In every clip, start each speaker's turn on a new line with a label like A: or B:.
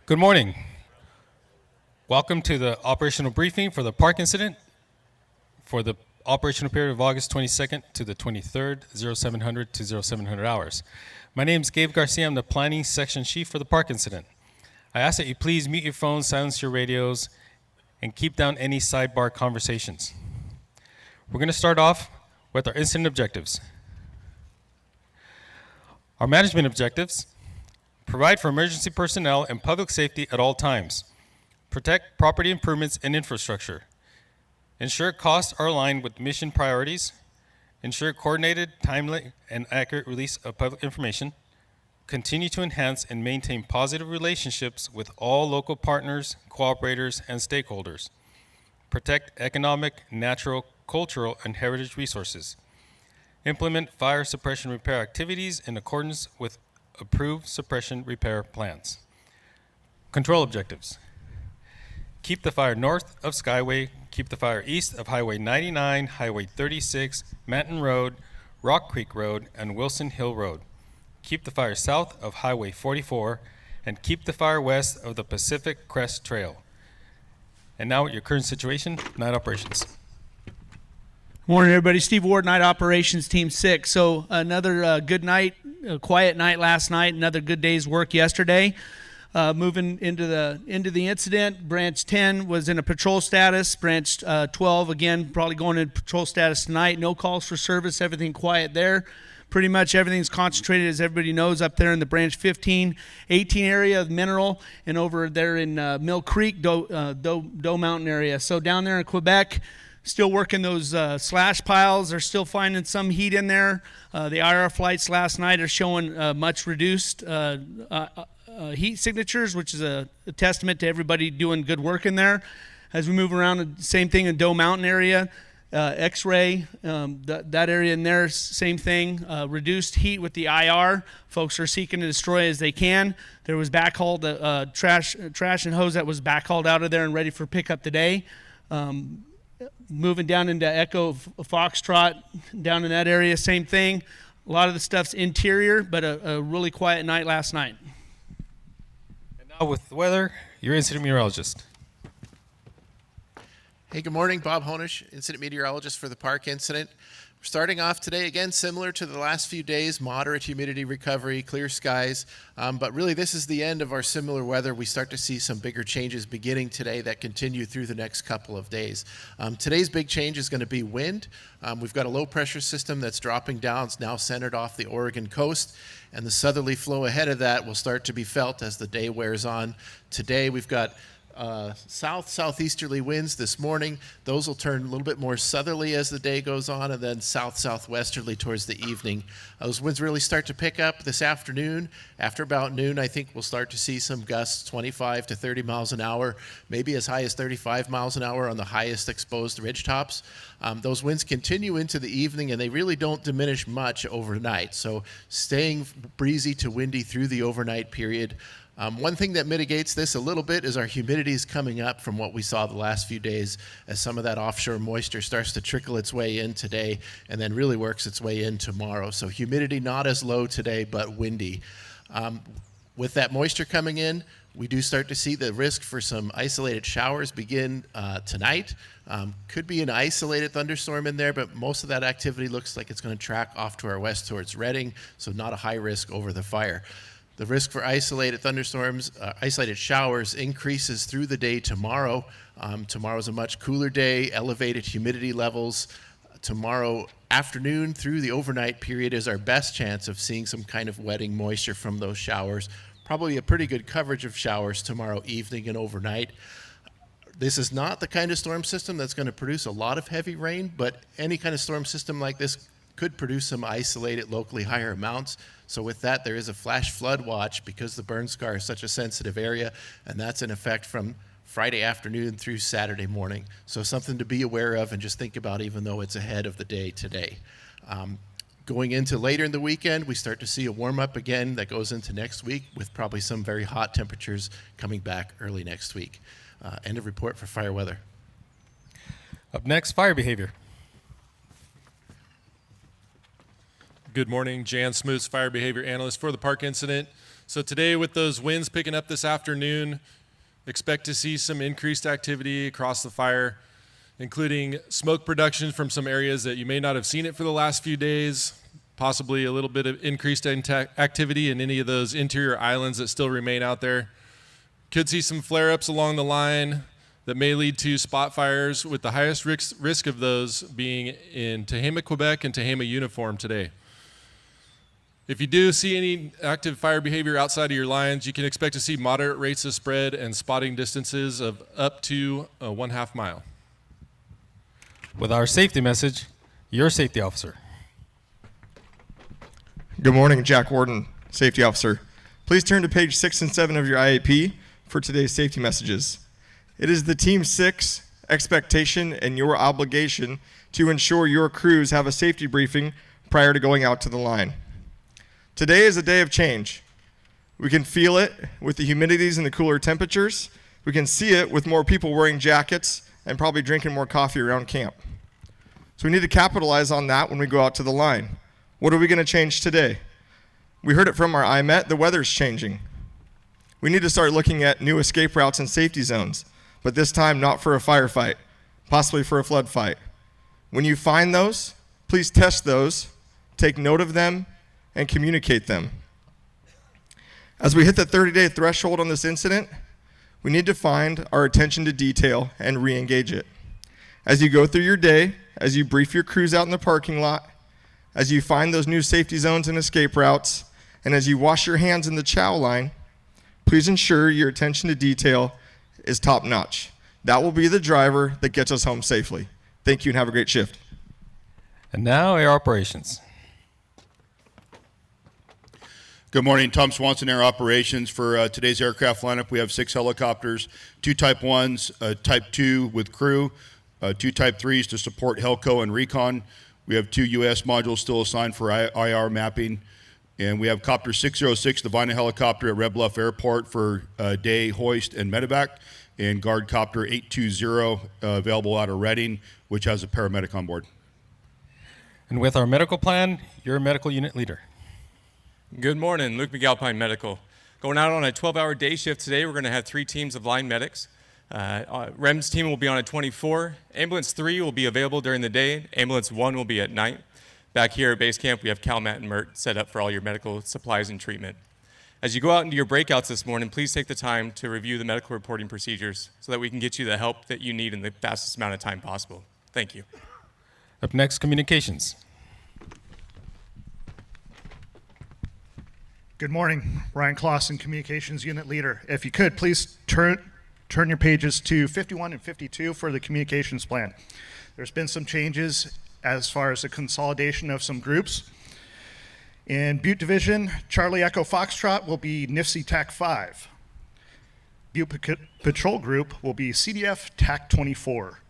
A: Good morning. Welcome to the operational briefing for the park incident for the operational period of August 22nd to the 23rd, 0700 to 0700 hours. My name is Gabe Garcia. I'm the planning section chief for the park incident. I ask that you please mute your phones, silence your radios, and keep down any sidebar conversations. We're going to start off with our incident objectives. Our management objectives: provide for emergency personnel and public safety at all times. Protect property improvements and infrastructure. Ensure costs are aligned with mission priorities. Ensure coordinated, timely, and accurate release of public information. Continue to enhance and maintain positive relationships with all local partners, cooperators, and stakeholders. Protect economic, natural, cultural, and heritage resources. Implement fire suppression repair activities in accordance with approved suppression repair plans. Control objectives: keep the fire north of Skyway, keep the fire east of Highway 99, Highway 36, Manton Road, Rock Creek Road, and Wilson Hill Road. Keep the fire south of Highway 44, and keep the fire west of the Pacific Crest Trail. And now your current situation, night operations.
B: Morning, everybody. Steve Ward, Night Operations Team 6. So another good night, a quiet night last night, another good day's work yesterday. Moving into the incident, Branch 10 was in a patrol status. Branch 12, again, probably going into patrol status tonight. No calls for service, everything quiet there. Pretty much everything's concentrated, as everybody knows, up there in the Branch 15, 18 area of Mineral, and over there in Mill Creek, Doe Mountain area. So down there in Quebec, still working those slash piles. They're still finding some heat in there. The IR flights last night are showing much reduced heat signatures, which is a testament to everybody doing good work in there. As we move around, same thing in Doe Mountain area, X-ray, that area in there, same thing. Reduced heat with the IR. Folks are seeking to destroy as they can. There was backhauled trash and hose that was backhauled out of there and ready for pickup today. Moving down into Echo Foxtrot, down in that area, same thing. A lot of the stuff's interior, but a really quiet night last night.
A: And now with the weather, your incident meteorologist.
C: Hey, good morning. Bob Honish, incident meteorologist for the park incident. We're starting off today, again, similar to the last few days, moderate humidity recovery, clear skies. But really, this is the end of our similar weather. We start to see some bigger changes beginning today that continue through the next couple of days. Today's big change is going to be wind. We've got a low pressure system that's dropping down. It's now centered off the Oregon coast. And the southerly flow ahead of that will start to be felt as the day wears on. Today, we've got southeasterly winds this morning. Those will turn a little bit more southerly as the day goes on, and then southwesterly towards the evening. Those winds really start to pick up this afternoon. After about noon, I think we'll start to see some gusts 25 to 30 miles an hour, maybe as high as 35 miles an hour on the highest exposed ridge tops. Those winds continue into the evening, and they really don't diminish much overnight. So staying breezy to windy through the overnight period. One thing that mitigates this a little bit is our humidity is coming up from what we saw the last few days, as some of that offshore moisture starts to trickle its way in today and then really works its way in tomorrow. So humidity not as low today, but windy. With that moisture coming in, we do start to see the risk for some isolated showers begin tonight. Could be an isolated thunderstorm in there, but most of that activity looks like it's going to track off to our west towards Redding, so not a high risk over the fire. The risk for isolated thunderstorms, isolated showers increases through the day tomorrow. Tomorrow's a much cooler day, elevated humidity levels. Tomorrow afternoon through the overnight period is our best chance of seeing some kind of wetting moisture from those showers. Probably a pretty good coverage of showers tomorrow evening and overnight. This is not the kind of storm system that's going to produce a lot of heavy rain, but any kind of storm system like this could produce some isolated, locally higher amounts. So with that, there is a flash flood watch because the burn scar is such a sensitive area, and that's in effect from Friday afternoon through Saturday morning. So something to be aware of and just think about, even though it's ahead of the day today. Going into later in the weekend, we start to see a warm up again that goes into next week, with probably some very hot temperatures coming back early next week. End of report for fire weather.
A: Up next, fire behavior.
D: Good morning, Jan Smoots, fire behavior analyst for the park incident. So today, with those winds picking up this afternoon, expect to see some increased activity across the fire, including smoke production from some areas that you may not have seen it for the last few days, possibly a little bit of increased activity in any of those interior islands that still remain out there. Could see some flare-ups along the line that may lead to spot fires, with the highest risk of those being in Tehama, Quebec and Tehama Uniform today. If you do see any active fire behavior outside of your lines, you can expect to see moderate rates of spread and spotting distances of up to 1/2 mile.
A: With our safety message, your safety officer.
E: Good morning, Jack Warden, Safety Officer. Please turn to page 6 and 7 of your IAP for today's safety messages. It is the Team 6 expectation and your obligation to ensure your crews have a safety briefing prior to going out to the line. Today is a day of change. We can feel it with the humidities and the cooler temperatures. We can see it with more people wearing jackets and probably drinking more coffee around camp. So we need to capitalize on that when we go out to the line. What are we going to change today? We heard it from our IMET, the weather's changing. We need to start looking at new escape routes and safety zones, but this time not for a firefight, possibly for a flood fight. When you find those, please test those, take note of them, and communicate them. As we hit the 30-day threshold on this incident, we need to find our attention to detail and re-engage it. As you go through your day, as you brief your crews out in the parking lot, as you find those new safety zones and escape routes, and as you wash your hands in the chow line, please ensure your attention to detail is top notch. That will be the driver that gets us home safely. Thank you and have a great shift.
A: And now air operations.
F: Good morning, Tom Swanson, Air Operations. For today's aircraft lineup, we have 6 helicopters, 2 Type 1s, Type 2 with crew, 2 Type 3s to support HELCO and recon. We have 2 U.S. modules still assigned for IR mapping. And we have Copter 606, the Vina helicopter at Red Bluff Airport for day hoist and medevac, and Guard Copter 820 available out of Reading, which has a paramedic on board.
A: And with our medical plan, your medical unit leader.
G: Good morning, Luke McAlpine Medical. Going out on a 12-hour day shift today. We're going to have 3 teams of line medics. REMS team will be on at 24. Ambulance 3 will be available during the day. Ambulance 1 will be at night. Back here at base camp, we have CalMat and MERT set up for all your medical supplies and treatment. As you go out into your breakouts this morning, please take the time to review the medical reporting procedures so that we can get you the help that you need in the fastest amount of time possible. Thank you.
A: Up next, communications.
H: Good morning, Ryan Clausen, Communications Unit Leader. If you could, please turn your pages to 51 and 52 for the communications plan. There's been some changes as far as the consolidation of some groups. In Butte Division, Charlie Echo Foxtrot will be NIFC TAC 5. Butte Patrol Group will be CDF TAC 24.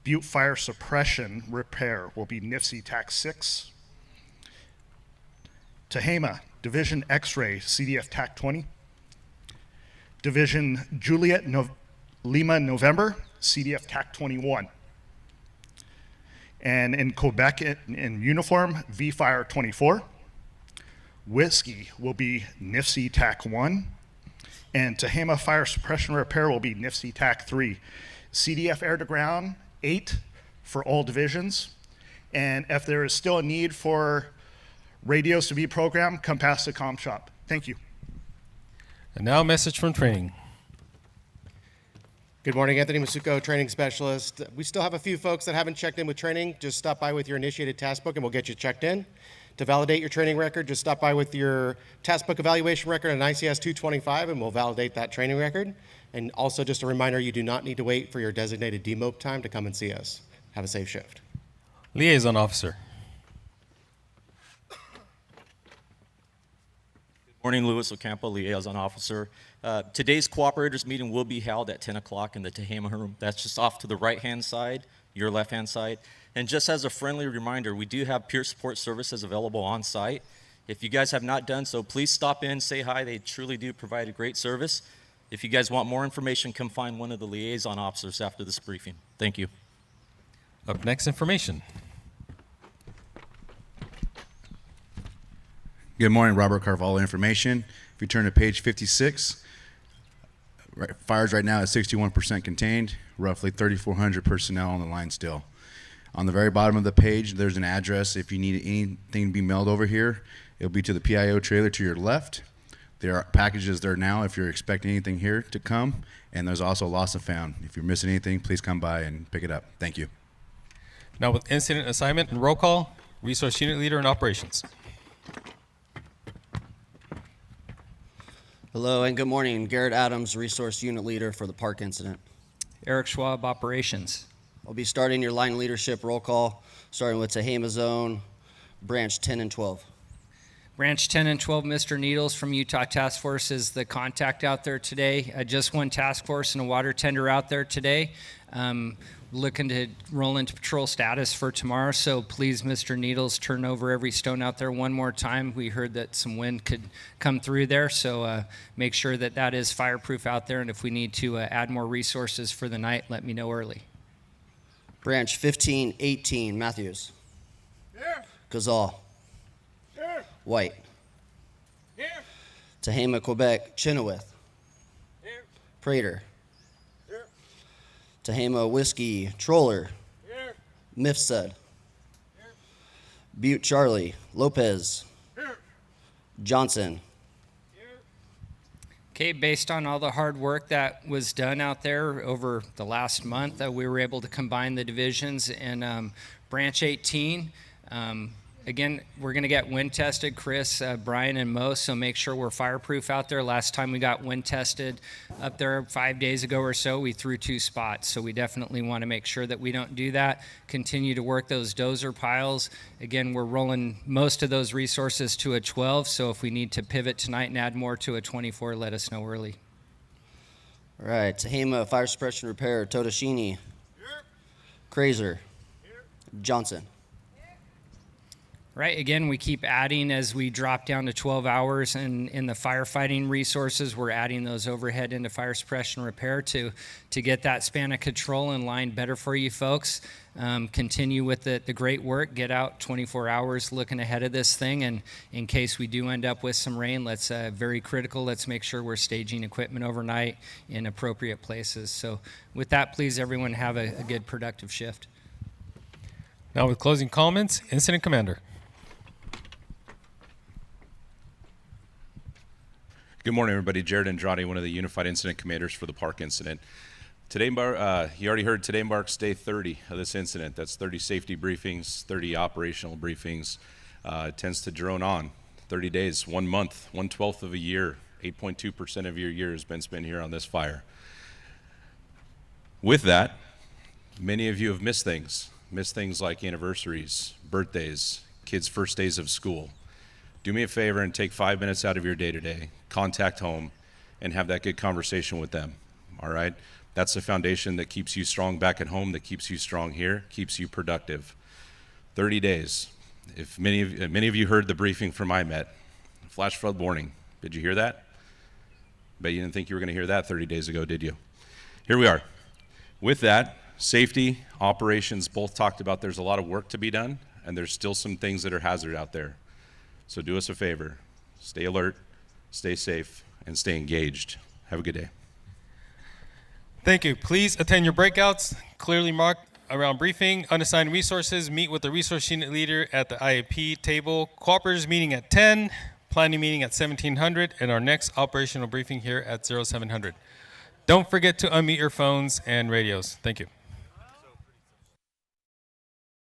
H: Butte Fire Suppression Repair will be NIFC TAC 6. Tehama Division X-Ray CDF TAC 20. Division Juliet Lima November CDF TAC 21. And in Quebec in uniform, V-Fire 24. Whiskey will be NIFC TAC 1. And Tehama Fire Suppression Repair will be NIFC TAC 3. CDF Air to Ground 8 for all divisions. And if there is still a need for radios to be programmed, come past the comm shop. Thank you.
A: And now a message from training.
I: Good morning, Anthony Masuko, Training Specialist. We still have a few folks that haven't checked in with training. Just stop by with your initiated task book and we'll get you checked in. To validate your training record, just stop by with your task book evaluation record on ICS 225 and we'll validate that training record. And also just a reminder, you do not need to wait for your designated demope time to come and see us. Have a safe shift.
A: Liaison officer.
J: Morning, Louis Ocampo, Liaison Officer. Today's cooperators meeting will be held at 10 o'clock in the Tehama room. That's just off to the right-hand side, your left-hand side. And just as a friendly reminder, we do have peer support services available on site. If you guys have not done so, please stop in, say hi. They truly do provide a great service. If you guys want more information, come find one of the liaison officers after this briefing. Thank you.
A: Up next, information.
K: Good morning, Robert Carvalho Information. If you turn to page 56, fires right now at 61% contained, roughly 3,400 personnel on the line still. On the very bottom of the page, there's an address. If you need anything to be mailed over here, it'll be to the PIO trailer to your left. There are packages there now if you're expecting anything here to come, and there's also lost and found. If you're missing anything, please come by and pick it up. Thank you.
A: Now with incident assignment and roll call, Resource Unit Leader in Operations.
L: Hello and good morning. Garrett Adams, Resource Unit Leader for the Park Incident.
M: Eric Schwab, Operations.
L: I'll be starting your line leadership roll call, starting with Tehama Zone, Branch 10 and 12.
M: Branch 10 and 12, Mr. Needles from Utah Task Force is the contact out there today. Just one task force and a water tender out there today. Looking to roll into patrol status for tomorrow, so please, Mr. Needles, turn over every stone out there one more time. We heard that some wind could come through there, so make sure that that is fireproof out there, and if we need to add more resources for the night, let me know early.
L: Branch 15, 18, Matthews.
N: Here.
L: Gazal.
N: Here.
L: White.
N: Here.
L: Tehama, Quebec, Chenoweth.
N: Here.
L: Prater.
N: Here.
L: Tehama, Whiskey, Troller.
N: Here.
L: Mifsud.
N: Here.
L: Butte, Charlie, Lopez.
N: Here.
L: Johnson.
M: Okay, based on all the hard work that was done out there over the last month, we were able to combine the divisions in Branch 18. Again, we're going to get wind tested, Chris, Brian, and Mo, so make sure we're fireproof out there. Last time we got wind tested up there 5 days ago or so, we threw 2 spots, so we definitely want to make sure that we don't do that. Continue to work those dozer piles. Again, we're rolling most of those resources to a 12, so if we need to pivot tonight and add more to a 24, let us know early.
L: All right, Tehama, Fire Suppression Repair, Totoshini.
N: Here.
L: Krazer.
N: Here.
L: Johnson.
M: Right, again, we keep adding as we drop down to 12 hours, and in the firefighting resources, we're adding those overhead into fire suppression repair to get that span of control in line better for you folks. Continue with the great work, get out 24 hours looking ahead of this thing, and in case we do end up with some rain, let's very critical, let's make sure we're staging equipment overnight in appropriate places. So with that, please everyone have a good productive shift.
A: Now with closing comments, Incident Commander.
O: Good morning, everybody. Jared Andrade, one of the Unified Incident Commanders for the Park Incident. Today, you already heard, today marks day 30 of this incident. That's 30 safety briefings, 30 operational briefings. It tends to drone on. 30 days, 1 month, 1/12 of a year, 8.2% of your year has been spent here on this fire. With that, many of you have missed things like anniversaries, birthdays, kids' first days of school. Do me a favor and take 5 minutes out of your day today, contact home, and have that good conversation with them, all right? That's the foundation that keeps you strong back at home, that keeps you strong here, keeps you productive. 30 days. If many of you heard the briefing from IMET, flash flood warning. Did you hear that? Bet you didn't think you were gonna hear that 30 days ago, did you? Here we are. With that, safety, operations, both talked about there's a lot of work to be done, and there's still some things that are hazard out there. So do us a favor, stay alert, stay safe, and stay engaged. Have a good day.
A: Thank you. Please attend your breakouts, clearly marked around briefing, unassigned resources, meet with the resource unit leader at the IAP table, cooperators meeting at 10, planning meeting at 1700, and our next operational briefing here at 0700. Don't forget to unmute your phones and radios. Thank you.